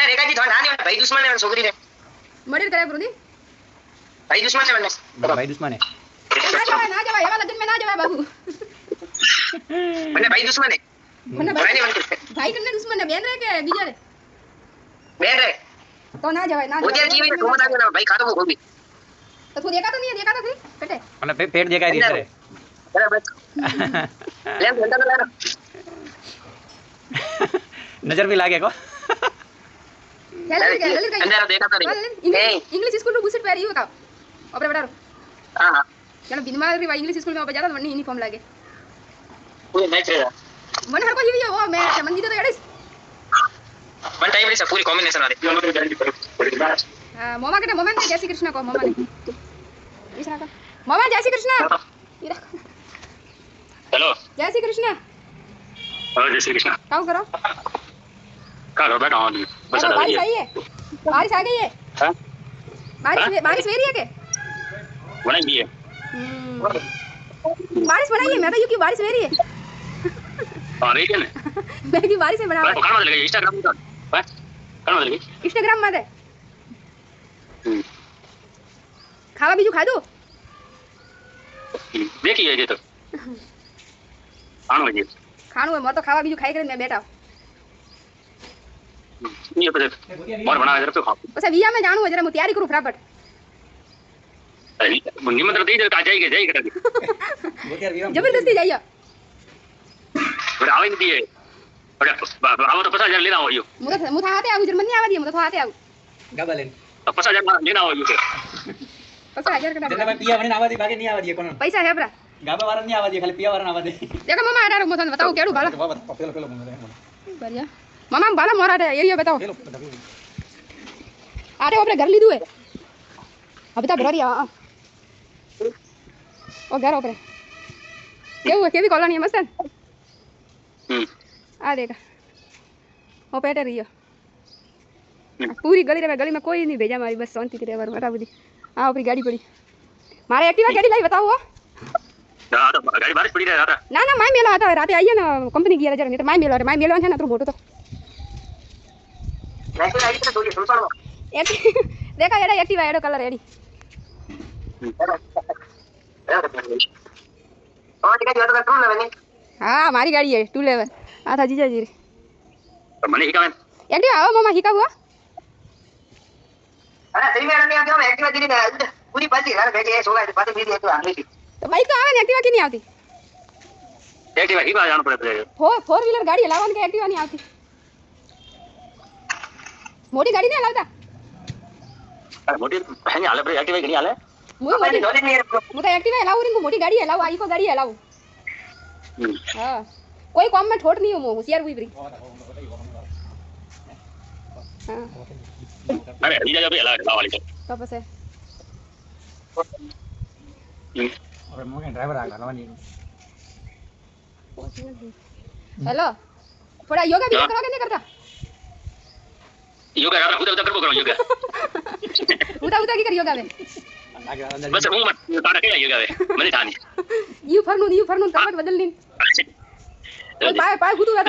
अरे रेखा जी थोड़ा ना दे भाई दुश्मन है छोकरी रे मर्डर करे प्रोदी भाई दुश्मन है मैंने भाई दुश्मन है ना जावा एवा लगन में ना जावा बाबू मैंने भाई दुश्मन है મને ભાઈ કને દુશ્મન ને બેન રે કે બીજા રે બેન રે તો ના જવાય ના ઉધેર જીવી ને ઘુમતા ને ભાઈ ખાતો ગોબી તો તું દેખાતો નહીં કટે અને પેટ દેખાય રહી છે બરાબર લે ઘંટા તો લારો નજર भी लागे को લલિત અંધારો દેખાતો નહીં इंग्लिश स्कूल નું બુસટ પહેરી હોતા આપણે બટારો हां हां જાનો બિનમાર રી इंग्लिश स्कूल में આપણે જાતા મને યુનિફॉर्म લાગે પૂરી નાઈટ રે મને હરકો જીવી ઓ મે મંદી તો એડીસ વન ટાઈમ રે પૂરી કોમ્બિનેશન વાળી हां मोमा के मोमा ने जय श्री कृष्ण को मोमा ने ईशा का मोमा जय श्री कृष्ण हेलो जय श्री कृष्ण हां जय श्री कृष्ण क्या करो करो बैठा हूं बस आ बारिश आई है बारिश आ गई है हां बारिश वेरी है के बनाई भी है बारिश बनाई है मैं तो क्योंकि बारिश वेरी है हां रही है ना मैं की बारिश से बनावा खाना लगे इंस्टाग्राम में हां खाना लगे इंस्टाग्राम में दे खावा बीजू खा दो देखिए ये तो खानो है खानो है मोर तो खावा बीजू खाई करे मैं बैठा ये तो और बना जरा तो खाओ बस विया में जानू है जरा मैं तैयारी करूं फटाफट अरे मुंगी मतलब दे आ जाएगी कटा जबरदस्ती जाइए और आवे नहीं दिए और आवे तो 50,000 लेना हो यो मुझे आते आऊ जर्मनी आवा दिए मुझे तो आते आऊ गाबलेन 50,000 लेना हो यो 50,000 का जने मैं पिया वने आवा दे बागे नहीं आवा दिए कोन पैसा है बरा गाबा वाला नहीं आवा दिए खाली पिया वाला आवा दे देखो मामा आडा रो मोथन बताओ केडू बाला पेलो बढ़िया मामा बाला मोरा एरिया बताओ आटे अपने घर लीधु है अभी तक भरिया ओ घर ऊपर केवू केवी कॉलोनी है मस्त आ देखा ओ पेटे रही पूरी गली में कोई नहीं भेजा मारी बस शांति की रेवर बता बुदी हां अपनी गाड़ी पड़ी मारे एक्टिवा गाड़ी लाई बताओ वो तो गाड़ी बारिश पड़ी रहा था ना माय मेला आता रात आई है ना कंपनी गियर जरा नहीं तो माय मेला है ना तो मोटो तो वैसे गाड़ी तो थोड़ी सुन पड़ो देखा एड़ा एक्टिवा एड़ो कलर रेडी और टिकट ये तो कंट्रोल लेवे नहीं हां हमारी गाड़ी है 2 लेवल आ था जीजा जी तो मने हिकावे एक्टिवा आओ मामा हिका हुआ अरे सही में आने आते हम एक्टिवा गिरी ना पूरी पार्टी घर बैठे सोगा तो बातें मेरी है तो आने की तो बाइक तो आवे ने एक्टिवा की नहीं आती एक्टिवा ही बाहर जाना पड़ता है फोर व्हीलर गाड़ी हलावन के एक्टिवा नहीं आती मोटी गाड़ी नहीं हलावता अरे मोटी है हाले पर एक्टिवा नहीं हाले मोटी नॉलेज नहीं है मुझे एक्टिवा हलाऊ रिंग मोटी गाड़ी हलाऊ आई को गाड़ी हलाऊ हां कोई काम में ठोट नहीं हूं होशियार हुई बरी हां अरे ये जगह पे हला वाली तो बस है और मोगे ड्राइवर आ गया नहीं हेलो थोड़ा योगा भी करो कि नहीं करता योगा कर उधर करो योगा उधर की कर योगा में बस वो मत ताड़ा के योगा में मैंने थानी यू फरनून कमर बदल नी तो पाए गुदू था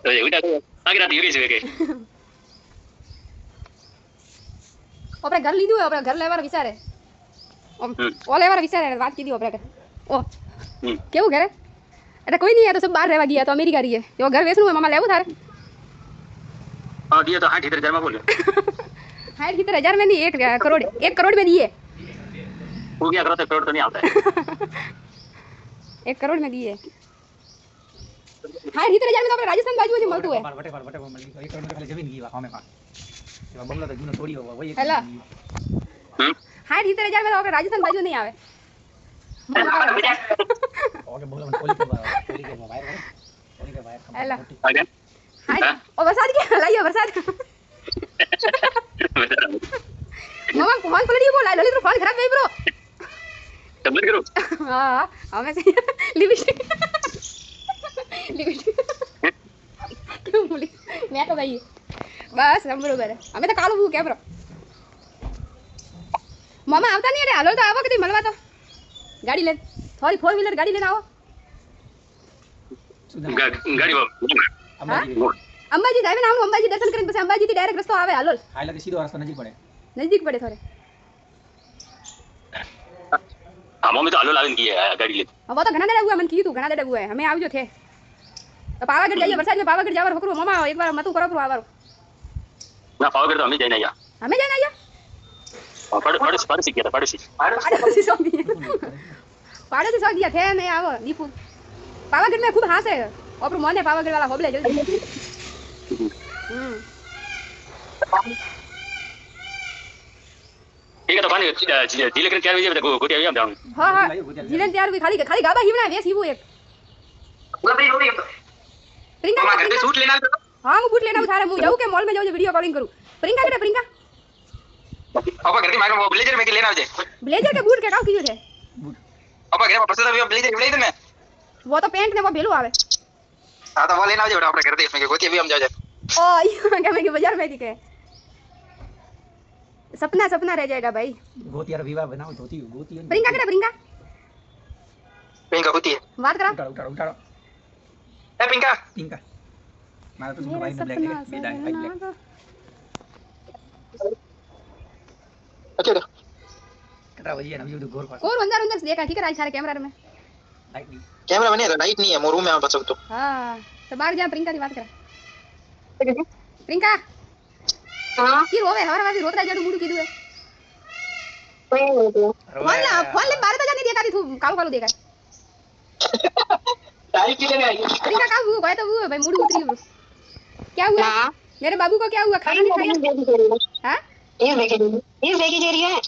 तो उधर आगे रात योगा से के अपने घर लीधु है अपने घर लेवार विचार है ओ लेवार विचार है बात कीधी अपने ओ केवू घर है એટલે કોઈ નહીં આ તો सब બહાર રહેવા ગયા તો અમેરિકા રહી છે એવો ઘર વેચનું હોય મામા લેવું થારે हां दिए तो 60,000 में बोलो 60,000 में नहीं 1 करोड़ में दिए हो गया करो तो करोड़ तो नहीं आता है 1 करोड़ में दिए 60,000 में तो अपने राजस्थान बाजू में મળતું है वटे 1 करोड़ में खाली जमीन की गांव में का ये बंगला तो जूनो छोड़ी होगा वही हेलो 60,000 में तो अपने राजस्थान बाजू नहीं आवे ओके बोलो कोली के मोबाइल हेलो आगे हाय ओ बरसात क्या लाइए बरसात मामा फोन पलटी बोला ललित फोन खराब गई ब्रो सबमिट करो हां हमें से लिपस्टिक क्यों बोली मैं तो भाई बस हम बरोबर है हमें तो कालो क्या ब्रो मामा આવતા નહીં એટલે હાલો તો આવો કદી મળવા તો ગાડી લે થોડી 4 વ્હીલર ગાડી લઈને આવો गाड़ी અંબાજી જાય ને આમ અંબાજી દર્શન કરીને પછી અંબાજી થી ડાયરેક્ટ રસ્તો આવે હાલોલ આ લાગે સીધો રસ્તો નજીક પડે નજીક પડે થોડે हम में तो आलो लाइन की है गाड़ी ले હવે તો ઘણા દાડા હુआ મને કીધું ઘણા દાડા હુआ અમે આવજો છે તો પાવાગઢ જઈએ વરસાદ में પાવાગઢ જાવર ફકરો મામા એકવાર મતું કરો pro આવારો ना पावागढ़ तो हम ही जाना या અમે જઈને આયા पड़ गया था पड़ोसी પાડોશી સોંધી પાડોશી સોંધી થે ને આવો દીપુ પાવાગઢ में खूब हास है और मोने पावागढ़ वाला होबले जल्दी ठीक है तो पानी जिले के क्या बजे गोटिया भी हम जाऊं हां हां जिले तैयार हुई खाली खाली गाबा हिवना वेस हिवो एक प्रिंका मां घर पे सूट लेना तो हां मैं बूट लेना थारे मु जाऊं के मॉल में जाऊं वीडियो कॉलिंग करूं प्रिंका करे प्रिंका पापा घर के मारे वो ब्लेजर में के लेना है ब्लेजर के बूट के काउ कियो छे पापा घर में पसंद है ब्लेजर ले दे मैं वो तो पेंट ने वो भेलू आवे हां तो वो लेना है अपने घर दे इसमें के गोतिया भी हम जाओ ओ ये मैं के बाजार में के सपना सपना रह जाएगा भाई गोतिया विवाह बनाओ धोती गोती प्रिंका करे प्रिंका पिंका होती है बात करा उठाड़ो ए पिंका पिंका मारा तो सुनो भाई ने ब्लैक लेके बेटा है ब्लैक अच्छा तो करा वही है ना ये गोर पास और अंदर अंदर देखा ठीक है आज सारे कैमरा में लाइट नहीं कैमरा बने तो लाइट नहीं है मोर रूम में आ बस तो हां तो बाहर जा प्रिंका की बात करा प्रिंका हां की रोवे हमारा भी रोतरा जड़ू मुडू कीधु है फोन ले बारे तो जाने देखा थी तू कालो कालो देखा तारीख की लेने आई प्रिंका का हुआ तो हुआ भाई मुडू उतरी ब्रो क्या हुआ मेरे बाबू को क्या हुआ खाना नहीं खाया हां ये वेजिटेरियन है